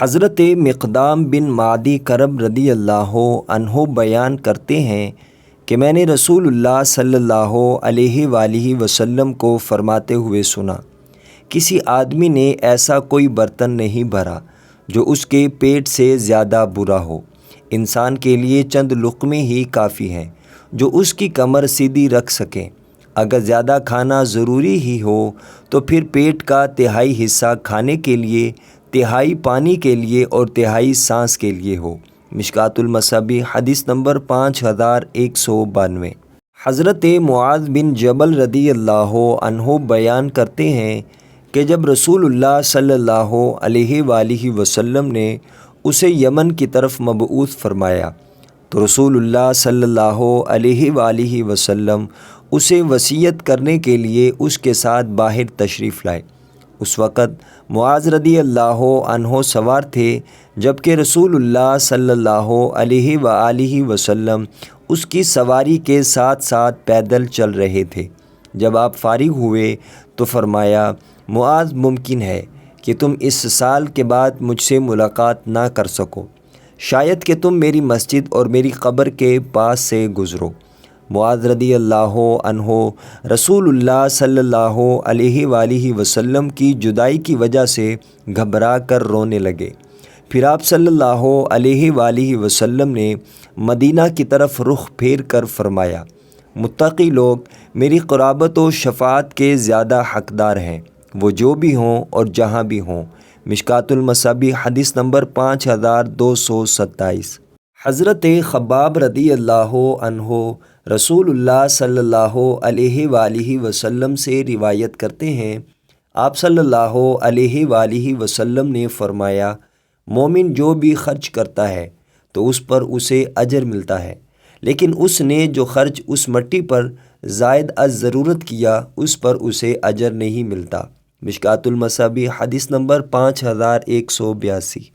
حضرت مقدام بن معدی کرب رضی اللہ عنہ بیان کرتے ہیں کہ میں نے رسول اللہ صلی اللہ علیہ وآلہ وسلم کو فرماتے ہوئے سنا، کسی آدمی نے ایسا کوئی برتن نہیں بھرا جو اس کے پیٹ سے زیادہ برا ہو۔ انسان کے لیے چند لقمے ہی کافی ہیں جو اس کی کمر سیدھی رکھ سکیں۔ اگر زیادہ کھانا ضروری ہی ہو تو پھر پیٹ کا تہائی حصہ کھانے کے لیے، تہائی پانی کے لیے اور تہائی سانس کے لیے ہو۔ مشکوٰۃ المصابیح حدیث نمبر 5192۔ حضرت معاذ بن جبل رضی اللہ عنہ بیان کرتے ہیں کہ جب رسول اللہ صلی اللہ علیہ وآلہ وسلم نے اسے یمن کی طرف مبعوث فرمایا تو رسول اللہ صلی اللہ علیہ وآلہ وسلم اسے وصیت کرنے کے لیے اس کے ساتھ باہر تشریف لائے۔ اس وقت معاذ رضی اللہ عنہ سوار تھے، جبکہ رسول اللہ صلی اللہ علیہ وآلہ وسلم اس کی سواری کے ساتھ ساتھ پیدل چل رہے تھے۔ جب آپ فارغ ہوئے تو فرمایا، معاذ ممکن ہے کہ تم اس سال کے بعد مجھ سے ملاقات نہ کر سکو، شاید کہ تم میری مسجد اور میری قبر کے پاس سے گزرو۔ معاذ رضی اللہ عنہ رسول اللہ صلی اللہ علیہ وآلہ وسلم کی جدائی کی وجہ سے گھبرا کر رونے لگے۔ پھر آپ صلی اللہ علیہ وآلہ وسلم نے مدینہ کی طرف رخ پھیر کر فرمایا، متقی لوگ میری قرابت و شفاعت کے زیادہ حقدار ہیں، وہ جو بھی ہوں اور جہاں بھی ہوں۔ مشکوٰۃ المصابیح حدیث نمبر 5227۔ حضرت خباب رضی اللہ عنہ رسول اللہ صلی اللہ علیہ وآلہ وسلم سے روایت کرتے ہیں، آپ صلی اللہ علیہ وآلہ وسلم نے فرمایا، مومن جو بھی خرچ کرتا ہے تو اس پر اسے اجر ملتا ہے، لیکن اس نے جو خرچ اس مٹی پر زائد از ضرورت کیا اس پر اسے اجر نہیں ملتا۔ مشکوٰۃ المصابیح حدیث نمبر 5182۔